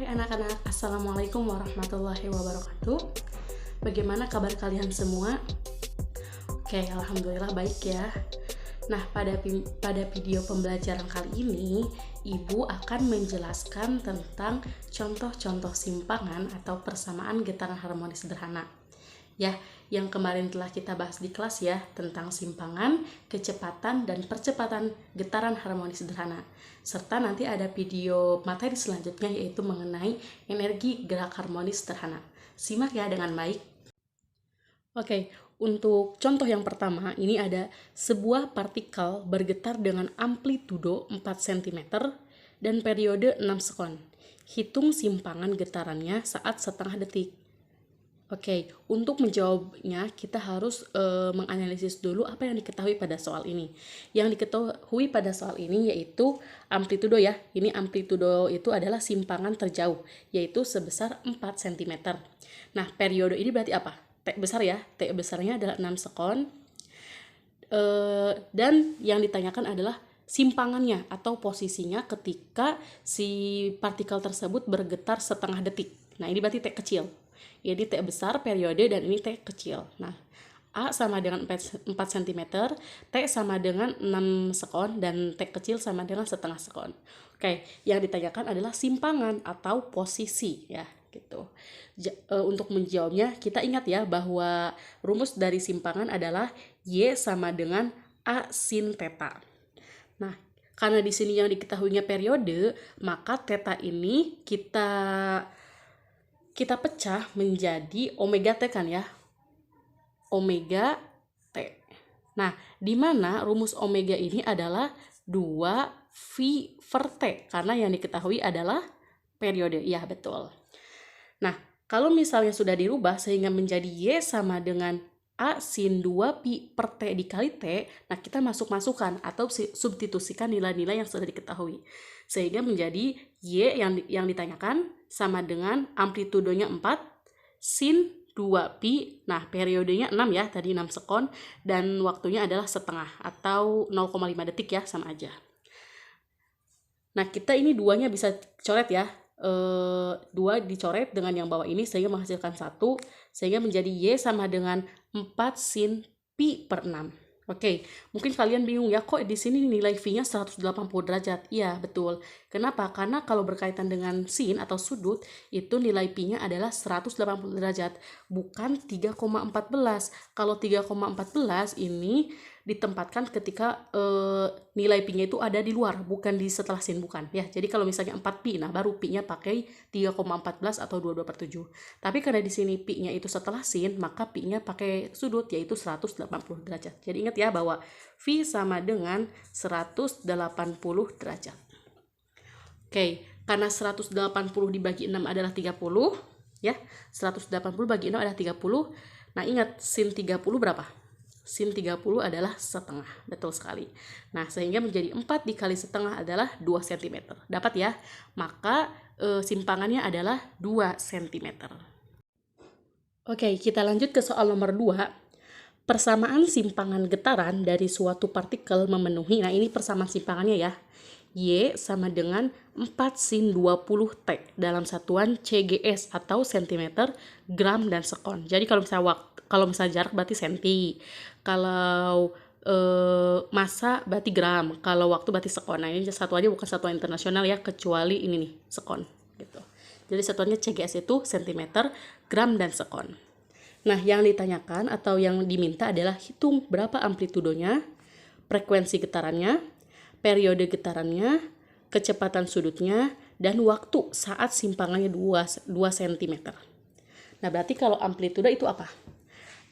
Hai anak-anak, Assalamualaikum warahmatullahi wabarakatuh. Bagaimana kabar kalian semua? Oke, Alhamdulillah baik ya. Nah, pada video pembelajaran kali ini, Ibu akan menjelaskan tentang contoh-contoh simpangan atau persamaan getaran harmonis sederhana. Ya, yang kemarin telah kita bahas di kelas ya, tentang simpangan, kecepatan, dan percepatan getaran harmonis sederhana. Serta nanti ada video materi selanjutnya yaitu mengenai energi gerak harmonis sederhana. Simak ya dengan baik. Oke, untuk contoh yang pertama, ini ada sebuah partikel bergetar dengan amplitudo 4 cm dan periode 6 sekon. Hitung simpangan getarannya saat setengah detik. Oke, untuk menjawabnya kita harus menganalisis dulu apa yang diketahui pada soal ini. Yang diketahui pada soal ini yaitu amplitudo ya. Ini amplitudo itu adalah simpangan terjauh, yaitu sebesar 4 cm. Nah, periode ini berarti apa? T besar ya. T besarnya adalah 6 sekon. Dan yang ditanyakan adalah simpangannya atau posisinya ketika si partikel tersebut bergetar setengah detik. Nah, ini berarti T kecil. Jadi T besar periode dan ini T kecil. Nah, A sama dengan 4 cm, T sama dengan 6 sekon, dan T kecil sama dengan setengah sekon. Oke, yang ditanyakan adalah simpangan atau posisi ya, gitu. Untuk menjawabnya, kita ingat ya bahwa rumus dari simpangan adalah Y sama dengan A sin theta. Nah, karena di sini yang diketahuinya periode, maka theta ini kita pecah menjadi omega T kan ya. Omega T. Nah, di mana rumus omega ini adalah 2V per T, karena yang diketahui adalah periode. Iya, betul. Nah, kalau misalnya sudah dirubah sehingga menjadi Y sama dengan A sin 2pi per T dikali T, nah kita masukkan atau substitusikan nilai-nilai yang sudah diketahui. Sehingga menjadi Y yang ditanyakan sama dengan amplitudonya 4 sin 2pi, nah periodenya 6 ya, tadi 6 sekon, dan waktunya adalah setengah atau 0,5 detik ya, sama aja. Nah, kita ini duanya bisa coret ya, 2 dicoret dengan yang bawah ini sehingga menghasilkan 1, sehingga menjadi Y sama dengan 4 sin pi per 6. Oke, mungkin kalian bingung ya, kok di sini nilai V-nya 180 derajat? Iya, betul. Kenapa? Karena kalau berkaitan dengan sin atau sudut, itu nilai Pi-nya adalah 180 derajat, bukan 3,14. Kalau 3,14 ini ditempatkan ketika nilai Pi-nya itu ada di luar, bukan di setelah sin, bukan ya. Jadi kalau misalnya 4pi, nah baru Pi-nya pakai 3,14 atau 22/7. Tapi karena di sini Pi-nya itu setelah sin, maka Pi-nya pakai sudut yaitu 180 derajat. Jadi ingat ya bahwa V sama dengan 180 derajat. Oke, karena 180 dibagi 6 adalah 30 ya. 180 bagi 6 adalah 30. Nah, ingat sin 30 berapa? Sin 30 adalah setengah, betul sekali. Nah, sehingga menjadi 4 dikali setengah adalah 2 cm. Dapat ya? Maka simpangannya adalah 2 cm. Oke, kita lanjut ke soal nomor 2. Persamaan simpangan getaran dari suatu partikel memenuhi, nah ini persamaan simpangannya ya. Y sama dengan 4 sin 20 T dalam satuan CGS atau cm, gram, dan sekon. Jadi kalau misalnya jarak berarti senti. Kalau massa berarti gram. Kalau waktu berarti sekon. Nah, ini satuannya bukan satuan internasional ya, kecuali ini nih, sekon gitu. Jadi satuannya CGS itu cm, gram, dan sekon. Nah, yang ditanyakan atau yang diminta adalah hitung berapa amplitudonya, frekuensi getarannya, periode getarannya, kecepatan sudutnya, dan waktu saat simpangannya 2 cm. Nah, berarti kalau amplitudo itu apa?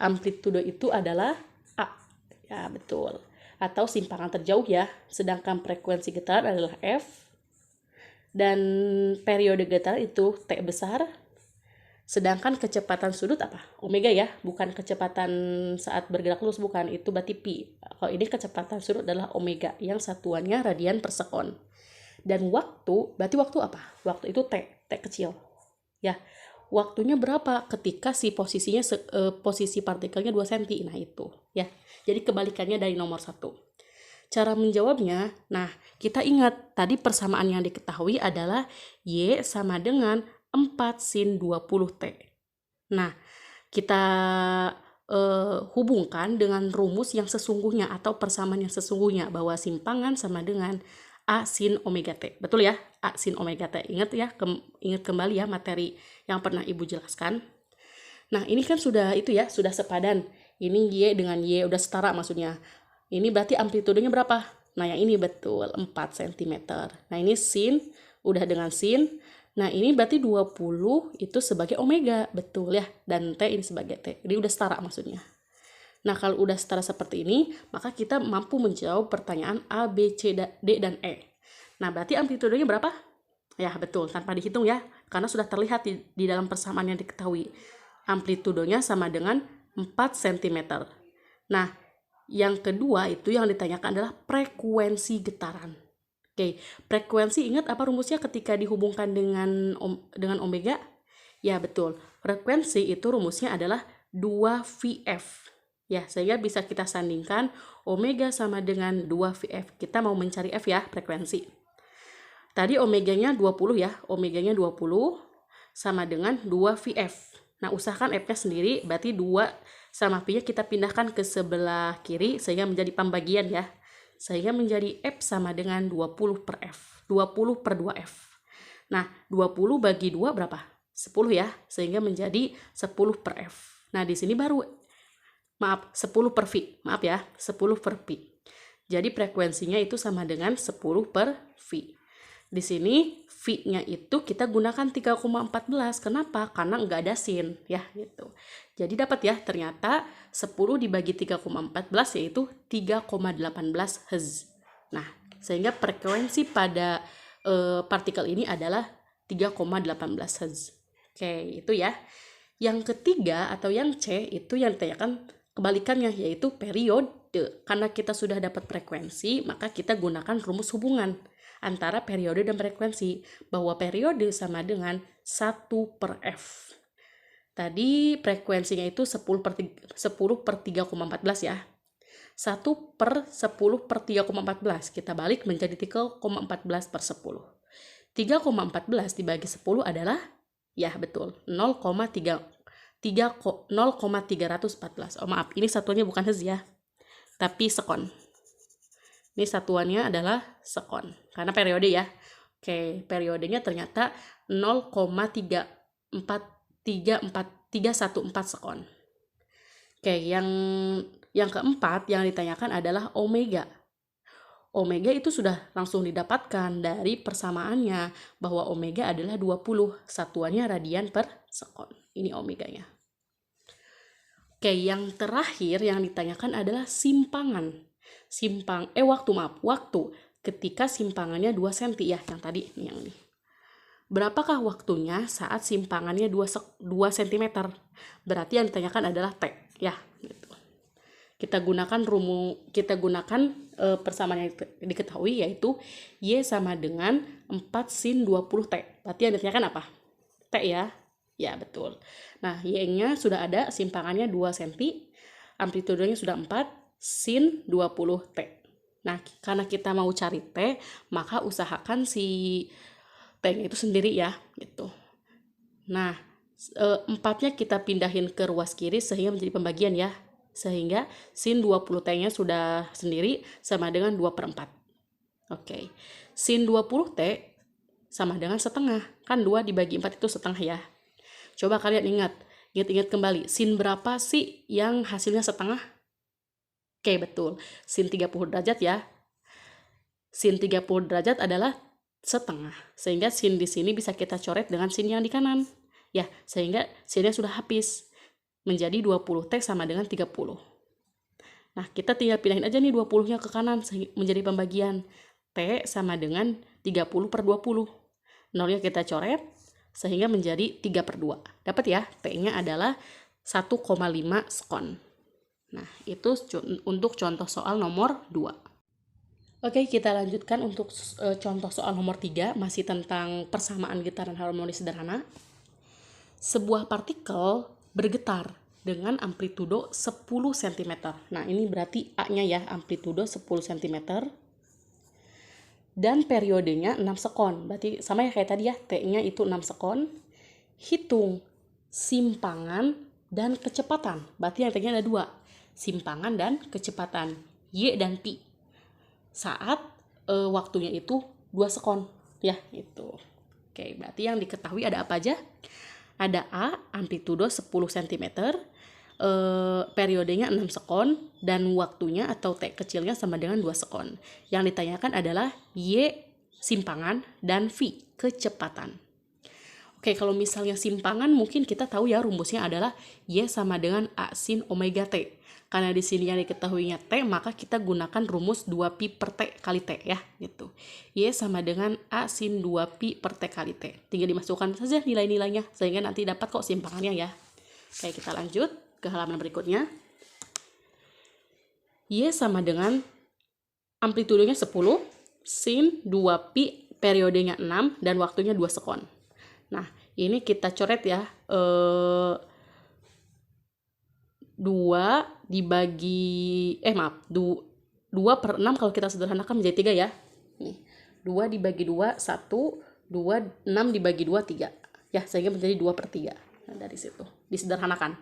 Amplitudo itu adalah A. Ya, betul. Atau simpangan terjauh ya. Sedangkan frekuensi getaran adalah F. Dan periode getaran itu T besar. Sedangkan kecepatan sudut apa? Omega ya, bukan kecepatan saat bergerak lurus, bukan. Itu berarti pi. Kalau ini kecepatan sudut adalah omega, yang satuannya radian per sekon. Dan waktu, berarti waktu apa? Waktu itu T kecil. Ya, waktunya berapa ketika si posisi partikelnya 2 cm. Nah, itu ya. Jadi kebalikannya dari nomor 1. Cara menjawabnya, nah kita ingat tadi persamaan yang diketahui adalah Y sama dengan 4 sin 20T. Nah, kita hubungkan dengan rumus yang sesungguhnya atau persamaan yang sesungguhnya bahwa simpangan sama dengan A sin omega T. Betul ya? A sin omega T. Ingat ya, ingat kembali ya materi yang pernah Ibu jelaskan. Nah, ini kan sudah itu ya, sudah sepadan. Ini Y dengan Y udah setara maksudnya. Ini berarti amplitudenya berapa? Nah, yang ini betul 4 cm. Nah, ini sin udah dengan sin. Nah, ini berarti 20 itu sebagai omega, betul ya. Dan T ini sebagai T. Jadi udah setara maksudnya. Nah, kalau udah setara seperti ini, maka kita mampu menjawab pertanyaan A, B, C, D, dan E. Nah, berarti amplitudenya berapa? Ya, betul. Tanpa dihitung ya. Karena sudah terlihat di dalam persamaan yang diketahui. Amplitudenya sama dengan 4 cm. Nah, yang kedua itu yang ditanyakan adalah frekuensi getaran. Oke, frekuensi ingat apa rumusnya ketika dihubungkan dengan omega? Ya, betul. Frekuensi itu rumusnya adalah 2VF. Ya, sehingga bisa kita sandingkan omega sama dengan 2VF. Kita mau mencari F ya, frekuensi. Tadi omeganya 20 ya, omeganya 20 sama dengan 2VF. Nah, usahakan F-nya sendiri, berarti 2 sama P-nya kita pindahkan ke sebelah kiri sehingga menjadi pembagian ya. Sehingga menjadi F sama dengan 20 per F. 20 per 2F. Nah, 20 bagi 2 berapa? 10 ya, sehingga menjadi 10 per F. Nah, di sini baru, 10 per V. Maaf ya, 10 per V. Jadi frekuensinya itu sama dengan 10 per V. Di sini V-nya itu kita gunakan 3,14. Kenapa? Karena nggak ada sin ya gitu. Jadi dapat ya, ternyata 10 dibagi 3,14 yaitu 3,18 Hz. Nah, sehingga frekuensi pada partikel ini adalah 3,18 Hz. Oke, itu ya. Yang ketiga atau yang C itu yang ditanyakan kebalikannya, yaitu periode. Karena kita sudah dapat frekuensi, maka kita gunakan rumus hubungan antara periode dan frekuensi, bahwa periode sama dengan 1 per F. Tadi frekuensinya itu 10 per 3,14 ya. 1 per 10 per 3,14. Kita balik menjadi 3,14 per 10. 3,14 dibagi 10 adalah, ya betul, 0,314. Oh maaf, ini satuannya bukan Hz ya, tapi sekon. Ini satuannya adalah sekon, karena periode ya. Oke, periodenya ternyata 0,314 sekon. Oke, yang keempat yang ditanyakan adalah omega. Omega itu sudah langsung didapatkan dari persamaannya, bahwa omega adalah 20, satuannya radian per sekon. Ini omeganya. Oke, yang terakhir yang ditanyakan adalah simpangan. Waktu ketika simpangannya 2 cm ya, yang tadi yang ini. Berapakah waktunya saat simpangannya 2 cm? Berarti yang ditanyakan adalah T ya gitu. Kita gunakan persamaan yang diketahui, yaitu Y sama dengan 4 sin 20T. Berarti yang ditanyakan apa? T ya. Ya, betul. Nah, Y-nya sudah ada, simpangannya 2 cm, amplitudenya sudah 4 sin 20T. Nah, karena kita mau cari T, maka usahakan si T-nya itu sendiri ya, gitu. Nah, 4-nya kita pindahin ke ruas kiri sehingga menjadi pembagian ya. Sehingga sin 20T-nya sudah sendiri sama dengan 2 per 4. Oke. Sin 20T sama dengan setengah. Kan 2 dibagi 4 itu setengah ya. Coba kalian ingat kembali. Sin berapa sih yang hasilnya setengah? Oke, betul. Sin 30 derajat ya. Sin 30 derajat adalah setengah. Sehingga sin di sini bisa kita coret dengan sin yang di kanan. Ya, sehingga sinnya sudah habis. Menjadi 20T sama dengan 30. Nah, kita tinggal pindahin aja nih 20-nya ke kanan menjadi pembagian. T sama dengan 30 per 20. Nolnya kita coret sehingga menjadi 3 per 2. Dapat ya, T-nya adalah 1,5 sekon. Nah, itu untuk contoh soal nomor 2. Oke, kita lanjutkan untuk contoh soal nomor 3, masih tentang persamaan getaran harmonis sederhana. Sebuah partikel bergetar dengan amplitudo 10 cm. Nah, ini berarti A-nya ya, amplitudo 10 cm. Dan periodenya 6 sekon. Berarti sama ya kayak tadi ya, T-nya itu 6 sekon. Hitung simpangan dan kecepatan. Berarti yang T-nya ada 2. Simpangan dan kecepatan. Y dan pi. Saat waktunya itu 2 sekon. Ya, itu. Oke, berarti yang diketahui ada apa aja? Ada A, amplitudo 10 cm, periodenya 6 sekon, dan waktunya atau T kecilnya sama dengan 2 sekon. Yang ditanyakan adalah Y, simpangan, dan V, kecepatan. Oke, kalau misalnya simpangan mungkin kita tahu ya rumusnya adalah Y sama dengan A sin omega T. Karena di sini yang diketahuinya T, maka kita gunakan rumus 2pi per T kali T ya, gitu. Y sama dengan A sin 2pi per T kali T. Tinggal dimasukkan saja nilai-nilainya, sehingga nanti dapat kok simpangannya ya. Oke, kita lanjut ke halaman berikutnya. Y sama dengan amplitudonya 10, sin 2pi, periodenya 6, dan waktunya 2 sekon. Nah, ini kita coret ya. 2 dibagi 2 per 6 kalau kita sederhanakan menjadi 3 ya. Nih, 2 dibagi 2 1, 2 6 dibagi 2 3. Ya, sehingga menjadi 2 per 3. Nah, dari situ disederhanakan.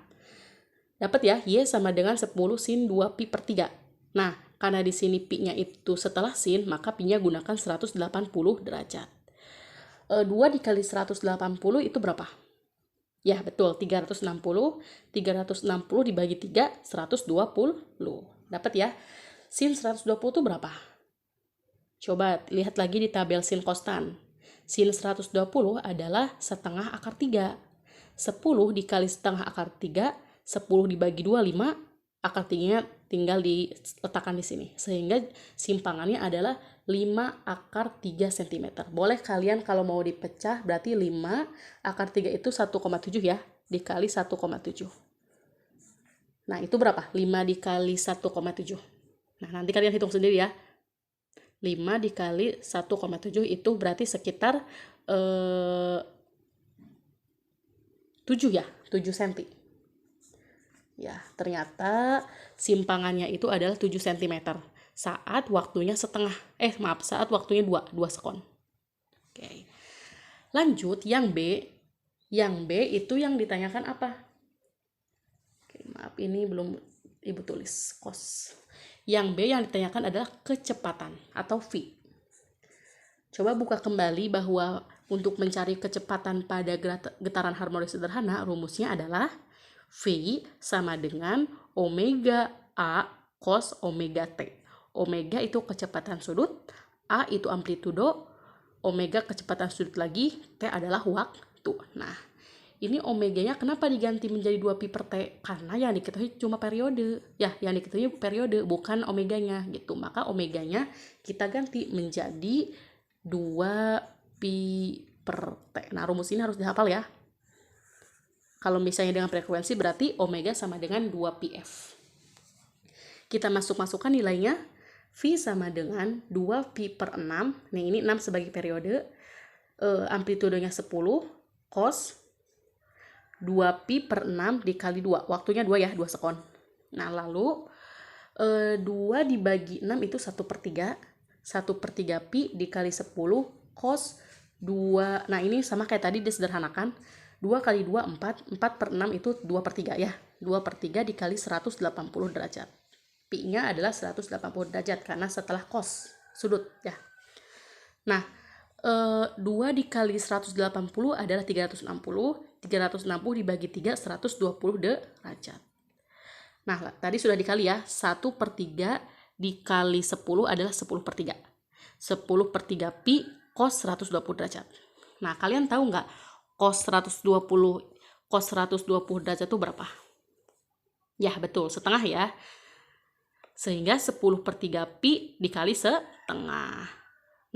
Dapat ya, Y sama dengan 10 sin 2 pi per 3. Nah, karena di sini pi-nya itu setelah sin, maka pi-nya gunakan 180 derajat. 2 dikali 180 itu berapa? Ya, betul, 360. 360 dibagi 3, 120. Dapat ya? Sin 120 itu berapa? Coba lihat lagi di tabel sin konstan. Sin 120 adalah setengah akar 3. 10 dikali setengah akar 3, 10 dibagi 2, 5. Akar 3-nya tinggal diletakkan di sini. Sehingga simpangannya adalah 5 akar 3 cm. Boleh kalian kalau mau dipecah berarti 5 akar 3 itu 1,7 ya. Dikali 1,7. Nah, itu berapa? 5 dikali 1,7. Nah, nanti kalian hitung sendiri ya. 5 dikali 1,7 itu berarti sekitar 7 ya. 7 cm. Ya, ternyata simpangannya itu adalah 7 cm. Saat waktunya saat waktunya 2 sekon. Oke. Lanjut yang B. Yang B itu yang ditanyakan apa? Oke, maaf ini belum Ibu tulis kos. Yang B yang ditanyakan adalah kecepatan atau V. Coba buka kembali bahwa untuk mencari kecepatan pada getaran harmonis sederhana, rumusnya adalah V sama dengan omega A cos omega T. Omega itu kecepatan sudut, A itu amplitudo, omega kecepatan sudut lagi, T adalah waktu. Nah, ini omeganya kenapa diganti menjadi 2pi per T? Karena yang diketahui cuma periode. Ya, yang diketahui periode, bukan omeganya gitu. Maka omeganya kita ganti menjadi 2pi per T. Nah, rumus ini harus dihafal ya. Kalau misalnya dengan frekuensi berarti omega sama dengan 2πf. Kita masukkan nilainya. V sama dengan 2pi per 6. Nah, ini 6 sebagai periode. Amplitudenya 10. Cos 2pi per 6 dikali 2. Waktunya 2 ya, 2 sekon. Nah, lalu 2 dibagi 6 itu 1 per 3. 1 per 3 pi dikali 10 cos 2. Nah, ini sama kayak tadi disederhanakan. 2 kali 2, 4. 4 per 6 itu 2 per 3 ya. 2 per 3 dikali 180 derajat. Pi-nya adalah 180 derajat karena setelah cos sudut ya. Nah, 2 dikali 180 adalah 360. 360 dibagi 3, 120 derajat. Nah, tadi sudah dikali ya. 1 per 3 dikali 10 adalah 10 per 3. 10 per 3 pi cos 120 derajat. Nah, kalian tahu nggak cos 120 derajat itu berapa? Ya, betul, setengah ya. Sehingga 10 per 3 pi dikali setengah.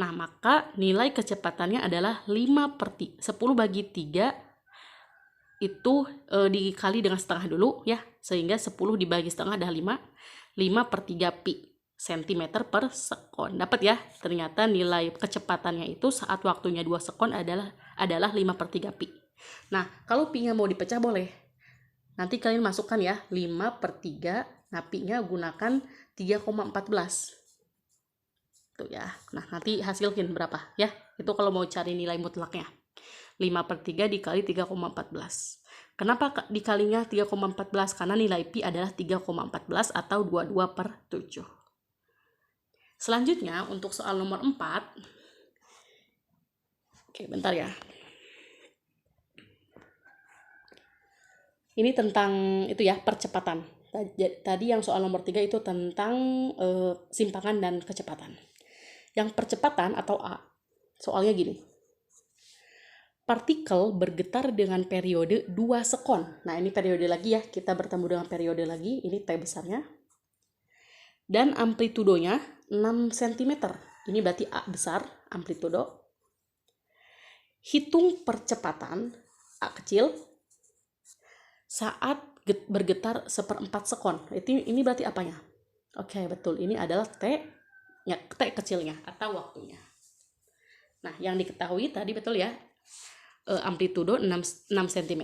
Nah, maka nilai kecepatannya adalah 5 per 10 bagi 3 itu dikali dengan setengah dulu ya. Sehingga 10 dibagi setengah adalah 5. 5 per 3 pi cm per sekon. Dapat ya, ternyata nilai kecepatannya itu saat waktunya 2 sekon adalah 5 per 3 pi. Nah, kalau pi-nya mau dipecah boleh. Nanti kalian masukkan ya, 5/3, nah pi-nya gunakan 3,14. Tuh ya. Nah, nanti hasilkan berapa ya. Itu kalau mau cari nilai mutlaknya. 5/3 dikali 3,14. Kenapa dikalinya 3,14? Karena nilai pi adalah 3,14 atau 22/7. Selanjutnya untuk soal nomor 4. Oke, bentar ya. Ini tentang itu ya, percepatan. Tadi yang soal nomor 3 itu tentang simpangan dan kecepatan. Yang percepatan atau A, soalnya gini. Partikel bergetar dengan periode 2 sekon. Nah, ini periode lagi ya, kita bertemu dengan periode lagi, ini T besarnya. Dan amplitudonya 6 cm. Ini berarti A besar, amplitudo. Hitung percepatan A kecil saat bergetar 1/4 sekon. Ini berarti apanya? Oke, betul. Ini adalah T kecilnya atau waktunya. Nah, yang diketahui tadi betul ya. Amplitudo 6 cm,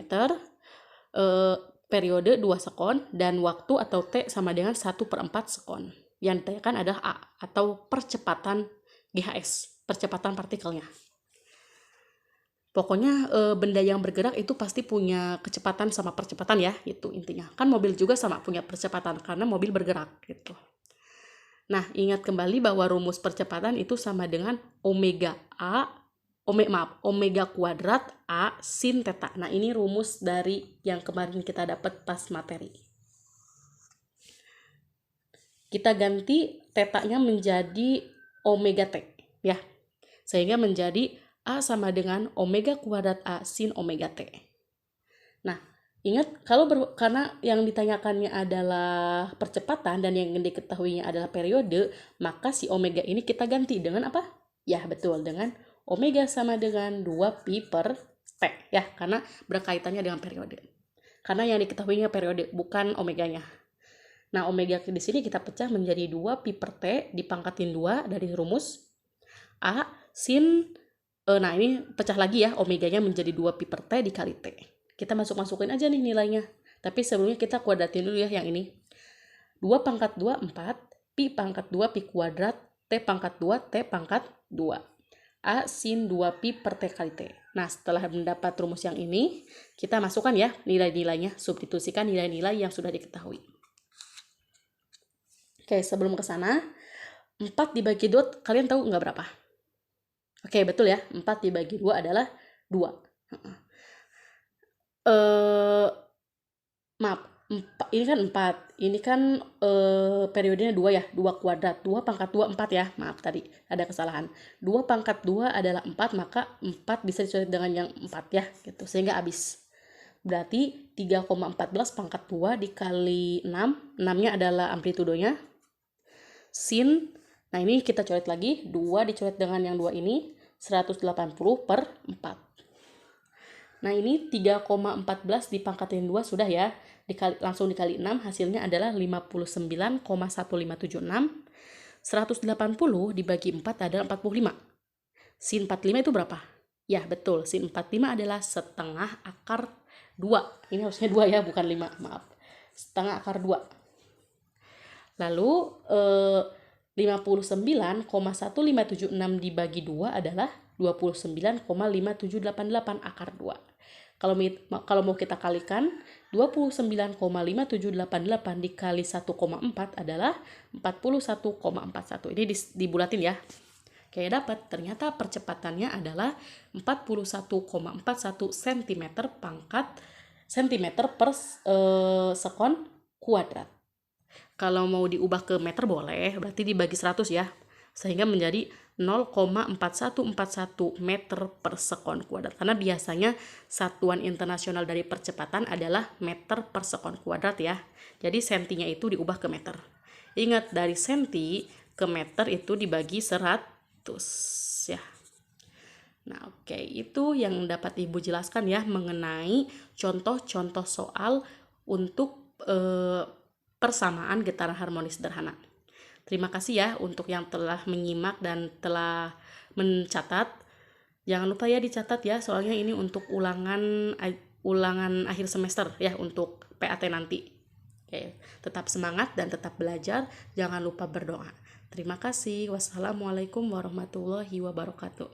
periode 2 sekon, dan waktu atau T sama dengan 1/4 sekon. Yang ditanyakan adalah A atau percepatan GHS, percepatan partikelnya. Pokoknya benda yang bergerak itu pasti punya kecepatan sama percepatan ya, itu intinya. Kan mobil juga sama punya percepatan karena mobil bergerak gitu. Nah, ingat kembali bahwa rumus percepatan itu sama dengan omega kuadrat A sin theta. Nah, ini rumus dari yang kemarin kita dapat pas materi. Kita ganti tetanya menjadi omega T ya. Sehingga menjadi A sama dengan omega kuadrat A sin omega T. Nah, ingat karena yang ditanyakannya adalah percepatan dan yang diketahuinya adalah periode, maka si omega ini kita ganti dengan apa? Ya, betul, dengan omega sama dengan 2pi/T ya, karena berkaitannya dengan periode. Karena yang diketahuinya periode, bukan omeganya. Nah, omega di sini kita pecah menjadi 2pi/T dipangkatin 2 dari rumus A sin nah ini pecah lagi ya, omeganya menjadi 2pi/T dikali T. Kita masukin aja nih nilainya. Tapi sebelumnya kita kuadratin dulu ya yang ini. 2/2 4, pi/2 pi kuadrat, T/2 T/2. A sin 2pi/T kali T. Nah, setelah mendapat rumus yang ini, kita masukkan ya nilai-nilainya, substitusikan nilai-nilai yang sudah diketahui. Oke, sebelum ke sana, 4 dibagi 2, kalian tahu nggak berapa? Oke, betul ya. 4 dibagi 2 adalah 2. Maaf, ini kan 4. Ini kan periodenya 2 ya. 2 kuadrat. 2/2 4 ya. Maaf, tadi ada kesalahan. 2/2 adalah 4, maka 4 bisa dicoret dengan yang 4 ya. Gitu. Sehingga habis. Berarti 3,14/2 dikali 6. 6-nya adalah amplitudonya. Sin. Nah, ini kita coret lagi. 2 dicoret dengan yang 2 ini. 180/4. Nah, ini 3,14 dipangkatin 2 sudah ya. Langsung dikali 6, hasilnya adalah 59,1576. 180 dibagi 4 adalah 45. Sin 45 itu berapa? Ya, betul. Sin 45 adalah setengah akar 2. Ini harusnya 2 ya, bukan 5. Maaf. Setengah akar 2. Lalu 59,1576 dibagi 2 adalah 29,5788 akar 2. Kalau mau kita kalikan, 29,5788 dikali 1,4 adalah 41,41. Ini dibulatin ya. Kayak dapat, ternyata percepatannya adalah 41,41 cm per sekon kuadrat. Kalau mau diubah ke meter boleh, berarti dibagi 100 ya. Sehingga menjadi 0,4141 meter per sekon kuadrat. Karena biasanya satuan internasional dari percepatan adalah meter per sekon kuadrat ya. Jadi sentinya itu diubah ke meter. Ingat, dari senti ke meter itu dibagi 100 ya. Nah, oke, itu yang dapat Ibu jelaskan ya mengenai contoh-contoh soal untuk persamaan getaran harmonis sederhana. Terima kasih ya untuk yang telah menyimak dan telah mencatat. Jangan lupa ya dicatat ya, soalnya ini untuk ulangan ulangan akhir semester ya untuk PAT nanti. Oke, tetap semangat dan tetap belajar, jangan lupa berdoa. Terima kasih. Wassalamualaikum warahmatullahi wabarakatuh.